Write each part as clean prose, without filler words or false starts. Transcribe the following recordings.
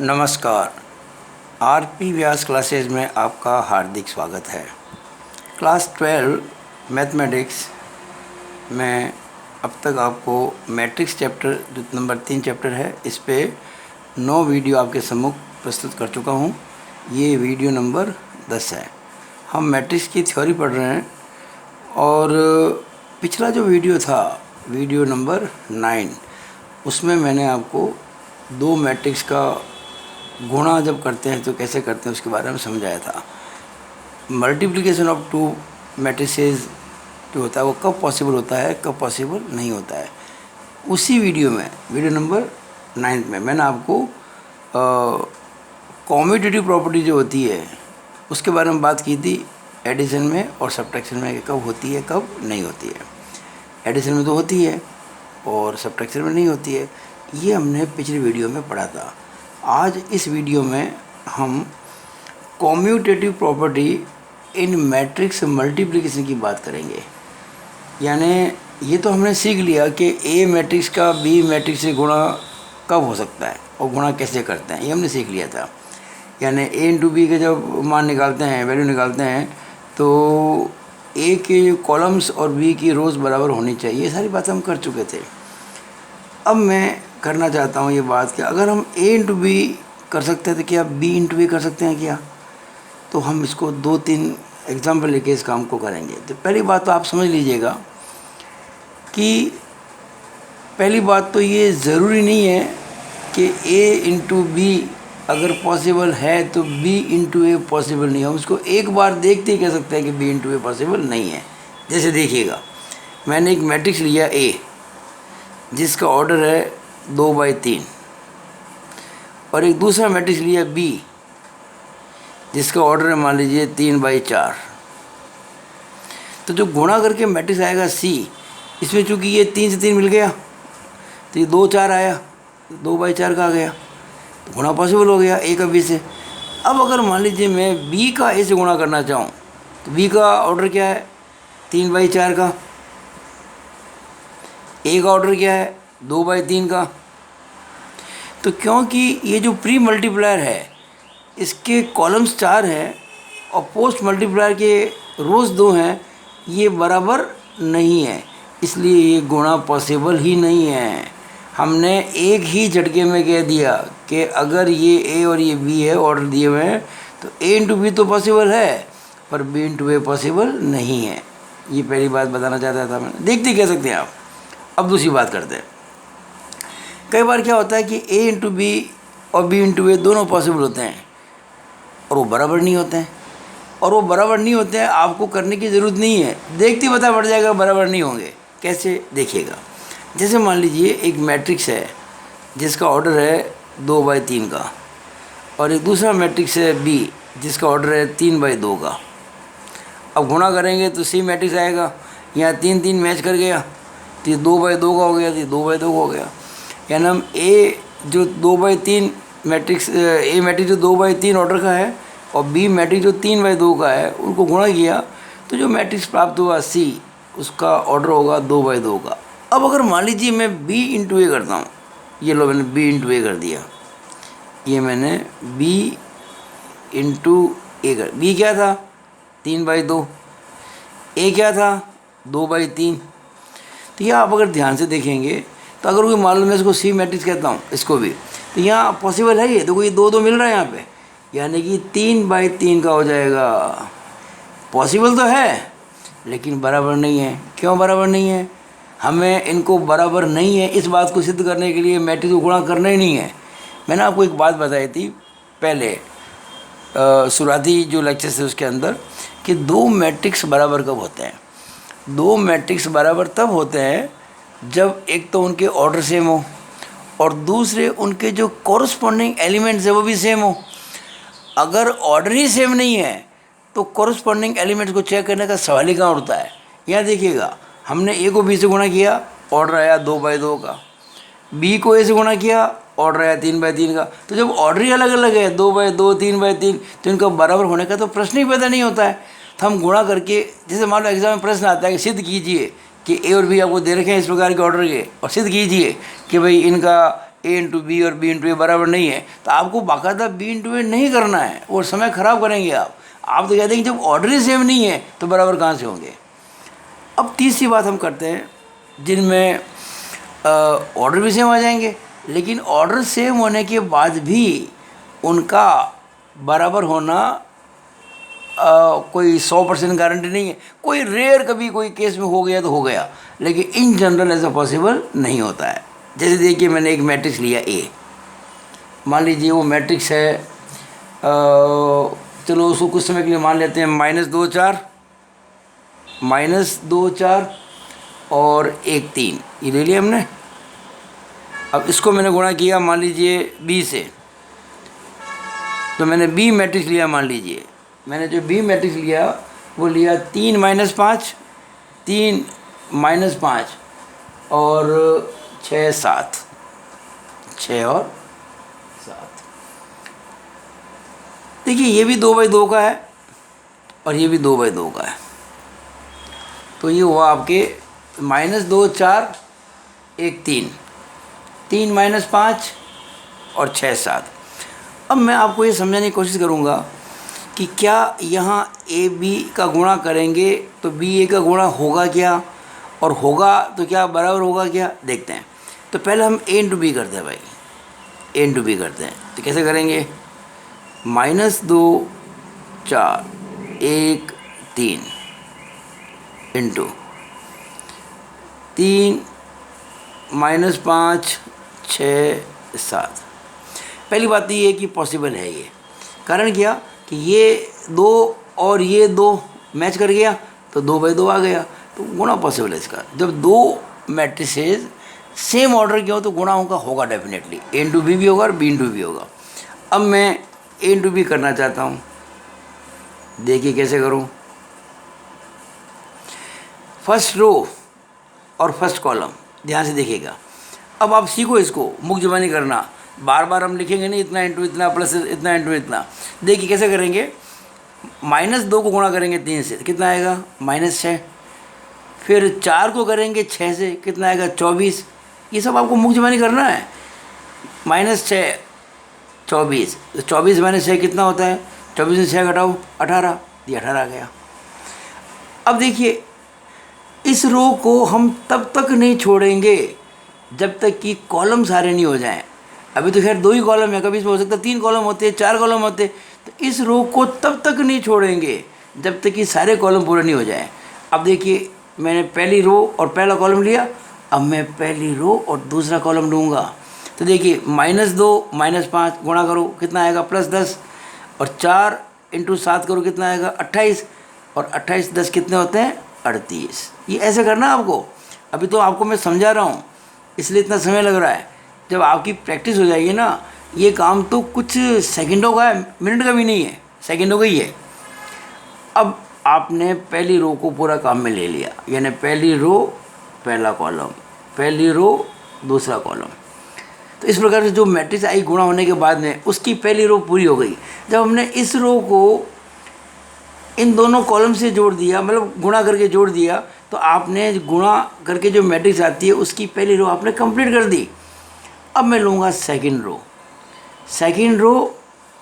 नमस्कार। आरपी व्यास क्लासेस में आपका हार्दिक स्वागत है। क्लास 12 मैथमेटिक्स में अब तक आपको मैट्रिक्स चैप्टर जो नंबर 3 चैप्टर है, इस पे 9 वीडियो आपके सम्मुख प्रस्तुत कर चुका हूँ। ये वीडियो नंबर 10 है। हम मैट्रिक्स की थ्योरी पढ़ रहे हैं और पिछला जो वीडियो था, वीडियो नंबर 9, उसमें मैंने आपको दो मैट्रिक्स का गुणा जब करते हैं तो कैसे करते हैं उसके बारे में समझाया था। मल्टीप्लिकेशन ऑफ टू मैट्रिसेस जो होता है वो कब पॉसिबल होता है, कब पॉसिबल नहीं होता है। उसी वीडियो में, वीडियो नंबर 9 में मैंने आपको कॉम्यूटेटिव प्रॉपर्टी जो होती है उसके बारे में बात की थी, एडिशन में और सब्ट्रैक्शन में, कि कब होती है कब नहीं होती है। एडिशन में तो होती है और सब्ट्रैक्शन में नहीं होती है। ये हमने पिछली वीडियो में पढ़ा था। आज इस वीडियो में हम commutative property in matrix multiplication की बात करेंगे। यानी ये तो हमने सीख लिया कि ए मैट्रिक्स का बी मैट्रिक्स से गुणा कब हो सकता है और गुणा कैसे करते हैं, ये हमने सीख लिया था। यानी ए इंटू बी के जब मान निकालते हैं, वैल्यू निकालते हैं, तो ए के कॉलम्स और बी की रोज़ बराबर होनी चाहिए। ये सारी बातें हम कर चुके थे। अब मैं करना चाहता हूँ ये बात कि अगर हम ए इंटू बी कर सकते हैं तो क्या बी इंटू ए कर सकते हैं क्या? तो हम इसको 2-3 एग्जाम्पल लेके इस काम को करेंगे। तो पहली बात तो आप समझ लीजिएगा कि पहली बात तो ये ज़रूरी नहीं है कि ए इंटू बी अगर पॉसिबल है तो बी इंटू ए पॉसिबल नहीं है। हम उसको एक बार देखते ही कह सकते हैं कि बी इंटू ए पॉसिबल नहीं है। जैसे देखिएगा, मैंने एक मैट्रिक्स लिया ए जिसका ऑर्डर है 2/3 और एक दूसरा मैट्रिक्स लिया बी जिसका ऑर्डर है मान लीजिए 3/4। तो जो गुणा करके मैट्रिक्स आएगा सी, इसमें चूंकि ये 3 से 3 मिल गया तो ये 2/4 आया, 2/4 का आ गया, तो गुणा पॉसिबल हो गया ए का बी से। अब अगर मान लीजिए मैं बी का ए से गुणा करना चाहूँ तो बी का ऑर्डर क्या है 3/4 का, ए का ऑर्डर क्या है 2/3 का। तो क्योंकि ये जो प्री मल्टीप्लायर है इसके कॉलम्स 4 हैं और पोस्ट मल्टीप्लायर के रोज़ 2 हैं, ये बराबर नहीं है, इसलिए ये गुणा पॉसिबल ही नहीं है। हमने एक ही झटके में कह दिया कि अगर ये ए और ये बी है, ऑर्डर दिए हुए हैं, तो ए इंटू बी तो पॉसिबल है पर बी इंटू ए पॉसिबल नहीं है। ये पहली बात बताना चाहता था मैंने। देखते कह सकते हैं आप। अब दूसरी बात करते हैं। कई बार क्या होता है कि ए इंटू बी और बी इंटू ए दोनों पॉसिबल होते हैं और वो बराबर नहीं होते हैं। और वो बराबर नहीं होते हैं, आपको करने की ज़रूरत नहीं है, देखते ही पता पड़ जाएगा बराबर नहीं होंगे। कैसे देखिएगा, जैसे मान लीजिए एक मैट्रिक्स है जिसका ऑर्डर है 2/3 का और एक दूसरा मैट्रिक्स है बी जिसका ऑर्डर है 3/2 का। अब गुणा करेंगे तो सी मैट्रिक्स आएगा, यहाँ 3-3 मैच कर गया तो ये 2/2 का हो गया, तो ये 2/2 का हो गया। यानी हम ए जो 2/3 मैट्रिक्स, ए मैट्रिक्स जो 2/3 ऑर्डर का है और बी मैट्रिक्स जो 3/2 का है, उनको गुणा किया तो जो मैट्रिक्स प्राप्त हुआ सी, उसका ऑर्डर होगा 2/2 का। अब अगर मान लीजिए मैं बी इंटू ए करता हूँ, ये लो मैंने बी इंटू ए कर दिया, ये मैंने बी इंटू ए कर, बी क्या था 3/2, ए क्या था 2/3। तो यह आप अगर ध्यान से देखेंगे तो अगर कोई मान लो मैं इसको सी मैट्रिक्स कहता हूँ, इसको भी, तो यहाँ पॉसिबल है ये, देखो ये 2-2 मिल रहा है यहाँ पे, यानी कि 3/3 का हो जाएगा। पॉसिबल तो है लेकिन बराबर नहीं है। क्यों बराबर नहीं है? हमें इनको बराबर नहीं है इस बात को सिद्ध करने के लिए मैट्रिक्स को गुणा करना ही नहीं है। मैंने आपको एक बात बताई थी पहले शुरुआती जो लेक्चर थे उसके अंदर, कि दो मैट्रिक्स बराबर कब होते हैं। दो मैट्रिक्स बराबर तब होते हैं जब एक तो उनके ऑर्डर सेम हो और दूसरे उनके जो कॉरस्पॉन्डिंग एलिमेंट्स है वो भी सेम हो। अगर ऑर्डर ही सेम नहीं है तो कॉरस्पॉन्डिंग एलिमेंट्स को चेक करने का सवाल ही कहाँ उठता है। यहाँ देखिएगा, हमने ए को बी से गुणा किया, ऑर्डर आया 2/2 का, बी को ए से गुणा किया, ऑर्डर आया 3/3 का। तो जब ऑर्डर ही अलग अलग है 2/2 3/3, तो इनका बराबर होने का तो प्रश्न ही पैदा नहीं होता है। तो हम गुणा करके, जैसे मान लो एग्जाम में प्रश्न आता है कि सिद्ध कीजिए कि ए और बी आपको दे रखे हैं इस प्रकार के ऑर्डर के, और सिद्ध कीजिए कि भाई इनका ए इंटू बी और बी इंटू ए बराबर नहीं है, तो आपको बाकायदा बी इंटू ए नहीं करना है, और समय ख़राब करेंगे आप तो कहते हैं कि जब ऑर्डर ही सेम नहीं है तो बराबर कहाँ से होंगे। अब तीसरी बात हम करते हैं जिनमें ऑर्डर भी सेम आ जाएंगे, लेकिन ऑर्डर सेम होने के बाद भी उनका बराबर होना कोई 100% गारंटी नहीं है। कोई रेयर कभी कोई केस में हो गया तो हो गया, लेकिन इन जनरल ऐसा पॉसिबल नहीं होता है। जैसे देखिए मैंने एक मैट्रिक्स लिया ए, मान लीजिए वो मैट्रिक्स है चलो उसको कुछ समय के लिए मान लेते हैं -2 4 और 1 3, ये ले लिया हमने। अब इसको मैंने गुणा किया मान लीजिए बी से, तो मैंने बी मैट्रिक्स लिया। मान लीजिए मैंने जो बी मैट्रिक्स लिया वो लिया 3 -5 3 -5 और 6 7, 6 और 7। देखिए ये भी 2/2 का है और ये भी 2/2 का है, तो ये हुआ आपके -2 4 1 3 3 -5 और 6 7। अब मैं आपको ये समझाने की कोशिश करूँगा कि क्या यहाँ ए बी का गुणा करेंगे तो बी ए का गुणा होगा क्या, और होगा तो क्या बराबर होगा क्या, देखते हैं। तो पहले हम ए इंटू बी करते हैं भाई, ए इंटू बी करते हैं। तो कैसे करेंगे, -2 4 1 3 इंटू 3 -5 6 7। पहली बात तो ये है कि पॉसिबल है ये, कारण क्या कि ये 2 और ये 2 मैच कर गया तो 2/2 आ गया, तो गुणा पॉसिबल है इसका। जब 2 मैट्रिसेस सेम ऑर्डर के हो तो गुणा होगा डेफिनेटली, ए इंटू बी भी होगा और बी इंटू बी होगा। अब मैं ए इंटू बी करना चाहता हूँ, देखिए कैसे करूँ। फर्स्ट रो और फर्स्ट कॉलम ध्यान से देखिएगा। अब आप सीखो इसको, मुख ज़बानी करना, बार बार हम लिखेंगे नहीं इतना इंटू इतना प्लस इतना इंटू इतना। देखिए कैसे करेंगे, -2 को गुणा करेंगे 3 से कितना आएगा -6, फिर 4 को करेंगे 6 से कितना आएगा 24। ये सब आपको मुख ज़बानी करना है। -6 24, तो 24 -6 कितना होता है, 24 में 6 घटाओ 18, ये 18 आ गया। अब देखिए इस रो को हम तब तक नहीं छोड़ेंगे जब तक कि कॉलम सारे नहीं हो जाएं। अभी तो खैर 2 ही कॉलम है, कभी इसमें हो सकता है 3 कॉलम होते, 4 कॉलम होते, तो इस रो को तब तक नहीं छोड़ेंगे जब तक कि सारे कॉलम पूरे नहीं हो जाएं। अब देखिए मैंने पहली रो और पहला कॉलम लिया, अब मैं पहली रो और दूसरा कॉलम लूँगा। तो देखिए -2 -5 गुणा करो कितना आएगा +10, और 4 × 7 करो कितना आएगा 28, और 28 10 कितने होते हैं 38। ये ऐसे करना आपको। अभी तो आपको मैं समझा रहा हूँ इसलिए इतना समय लग रहा है। जब आपकी प्रैक्टिस हो जाएगी ना, ये काम तो कुछ सेकंडों का है, मिनट का भी नहीं है, सेकंडों का ही है। अब आपने पहली रो को पूरा काम में ले लिया, यानी पहली रो पहला कॉलम, पहली रो दूसरा कॉलम। तो इस प्रकार से जो मैट्रिक्स आई गुणा होने के बाद में उसकी पहली रो पूरी हो गई। जब हमने इस रो को इन दोनों कॉलम से जोड़ दिया, मतलब गुणा करके जोड़ दिया, तो आपने गुणा करके जो मैट्रिक्स आती है उसकी पहली रो आपने कंप्लीट कर दी। अब मैं लूँगा सेकंड रो, सेकंड रो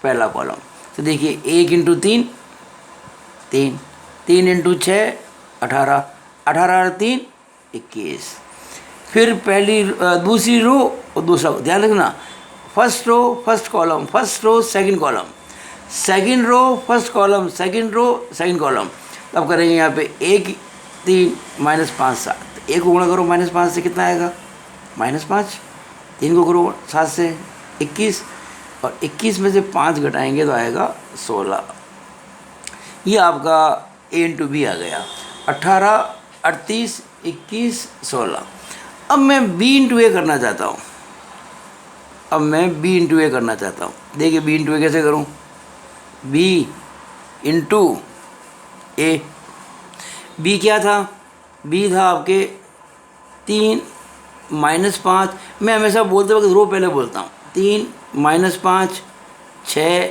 पहला कॉलम। तो देखिए 1 × 3 3, 3 × 6 18, 18 और 3 21। फिर पहली दूसरी रो और दूसरा, ध्यान रखना, first row first column, first row second column, second row first column, second row second column. तब करेंगे यहाँ पे 1 3 -5 7, 1 को गुणा करो -5 से कितना आएगा -5, 3 को करो 7 से 21, और 21 में से 5 घटाएंगे तो आएगा 16। ये आपका ए × बी आ गया, 18 38 21 16। अब मैं बी × ए करना चाहता हूँ, अब मैं बी × ए करना चाहता हूँ। देखिए बी × ए कैसे करूँ, बी × ए, बी क्या था, बी था आपके 3 -5, मैं हमेशा बोलते वक्त रो पहले बोलता हूँ, 3 -5 6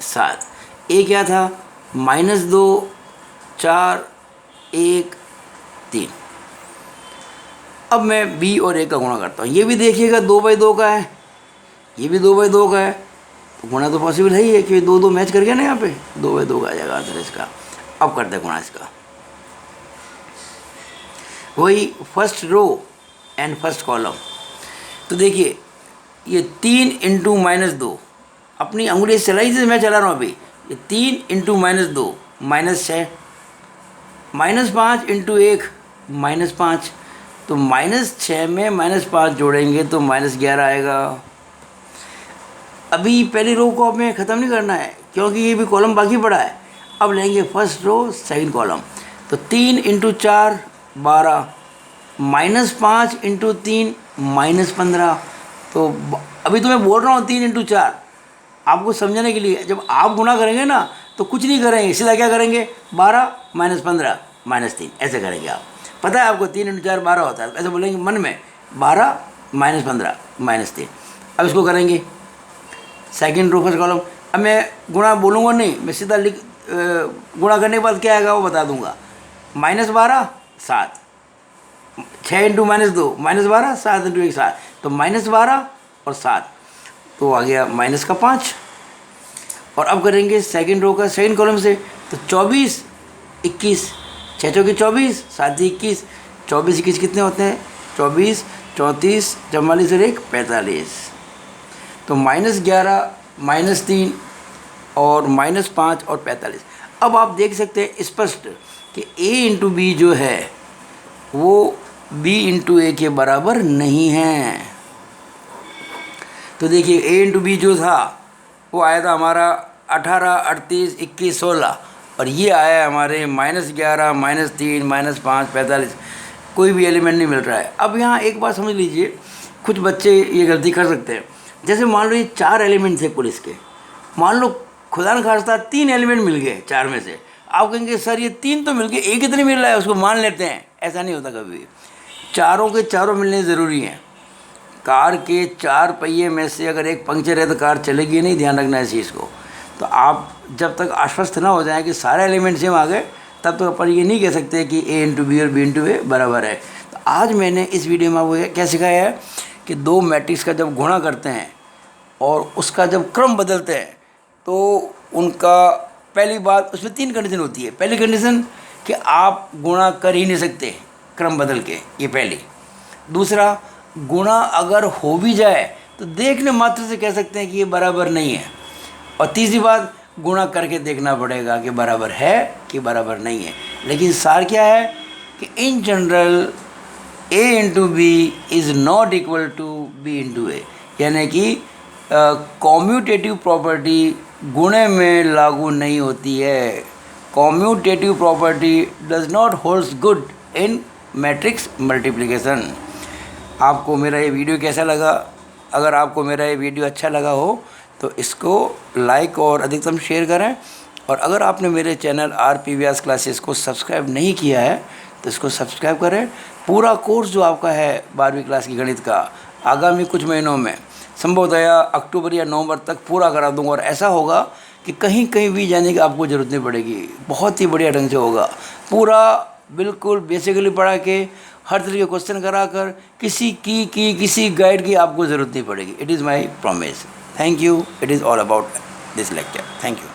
7। ए क्या था -2 4 1 3। अब मैं बी और ए का गुणा करता हूँ। ये भी देखिएगा 2/2 का है, ये भी 2/2 का है, तो गुणा तो पॉसिबल है ही है कि 2 2 मैच कर गया ना, यहाँ पे 2/2 का आ जाएगा आंसर इसका। अब करते हैं गुणा इसका। वही first row and first column. तो देखिए ये 3 इंटू -2, अपनी अंगुली से चलाई जैसे मैं चला रहा हूँ अभी, ये 3 इंटू -2 -6, -5 इंटू 1 -5, तो -6 में -5 जोड़ेंगे तो -11 आएगा। अभी पहली रो को हमें ख़त्म नहीं करना है क्योंकि ये भी कॉलम बाकी पड़ा है। अब लेंगे फर्स्ट रो सेकंड कॉलम, तो 3 इंटू 4 12, -5 इंटू 3 -15। तो अभी तो मैं बोल रहा हूँ 3 इंटू 4 आपको समझने के लिए। जब आप गुणा करेंगे ना तो कुछ नहीं करेंगे, सीधा क्या करेंगे, 12 -15 -3 ऐसे करेंगे आप। पता है आपको 3 इंटू 4 12 होता है, ऐसे बोलेंगे मन में 12 -15 -3। अब इसको करेंगे सेकंड रो फर्स्ट कॉलम। अब मैं गुणा बोलूँगा नहीं, मैं सीधा गुणा करने के बाद क्या आएगा वो बता दूंगा। -12 7, 6 इंटू -2 -12, 7 इंटू 1 7, तो -12 और 7, तो आ गया -5। और अब करेंगे सेकंड रो का सेकंड कॉलम से, तो 24 21, 6 चौके 24, 7 21, 24 21 कितने होते हैं, 24 34 44 और 1 45, तो -11 -3 और -5 और 45। अब आप देख सकते हैं स्पष्ट कि a इंटू बी जो है वो b इंटू ए के बराबर नहीं है। तो देखिए a इंटू बी जो था वो आया था हमारा 18 38 21 16, और ये आया है हमारे -11 -3 -5 45, कोई भी एलिमेंट नहीं मिल रहा है। अब यहाँ एक बात समझ लीजिए, कुछ बच्चे ये गलती कर सकते हैं। जैसे मान लो ये 4 एलिमेंट थे पुलिस के, मान लो खुदा न खास्ता 3 एलिमेंट मिल गए 4 में से, आप कहेंगे सर ये 3 तो मिल गए, एक इतने मिल रहा है, उसको मान लेते हैं। ऐसा नहीं होता कभी भी, चारों के चारों मिलने ज़रूरी हैं। कार के 4 पहिए में से अगर एक पंक्चर है तो कार चलेगी नहीं, ध्यान रखना है इस चीज़ को। तो आप जब तक आश्वस्त ना हो जाए कि सारे एलिमेंट सेम आ गए, तब तक अपन ये नहीं कह सकते कि a इंटू बी और b इंटू ए बराबर है। तो आज मैंने इस वीडियो में आपको क्या सिखाया है कि 2 मैट्रिक्स का जब गुणा करते हैं और उसका जब क्रम बदलते हैं तो उनका पहली बात, उसमें 3 कंडीशन होती है। पहली कंडीशन कि आप गुणा कर ही नहीं सकते क्रम बदल के, ये पहली। दूसरा, गुणा अगर हो भी जाए तो देखने मात्र से कह सकते हैं कि ये बराबर नहीं है। और तीसरी बात, गुणा करके देखना पड़ेगा कि बराबर है कि बराबर नहीं है। लेकिन सार क्या है कि in general a into B is not equal to b into A, यानी कि कॉम्यूटेटिव प्रॉपर्टी गुणे में लागू नहीं होती है। Commutative property does not holds good in matrix multiplication. आपको मेरा ये वीडियो कैसा लगा? अगर आपको मेरा ये वीडियो अच्छा लगा हो तो इसको लाइक और अधिकतम शेयर करें। और अगर आपने मेरे चैनल RP व्यास क्लासेस को सब्सक्राइब नहीं किया है तो इसको सब्सक्राइब करें। पूरा कोर्स जो आपका है 12वीं क्लास की गणित का, आगामी कुछ महीनों में संभवतया अक्टूबर या नवंबर तक पूरा करा दूंगा। और ऐसा होगा कि कहीं कहीं भी जाने की आपको ज़रूरत नहीं पड़ेगी, बहुत ही बढ़िया ढंग से होगा। पूरा बिल्कुल बेसिकली पढ़ा के हर तरह के क्वेश्चन करा कर किसी गाइड की आपको ज़रूरत नहीं पड़ेगी। It is my promise. Thank you. It is all about this lecture. Thank you.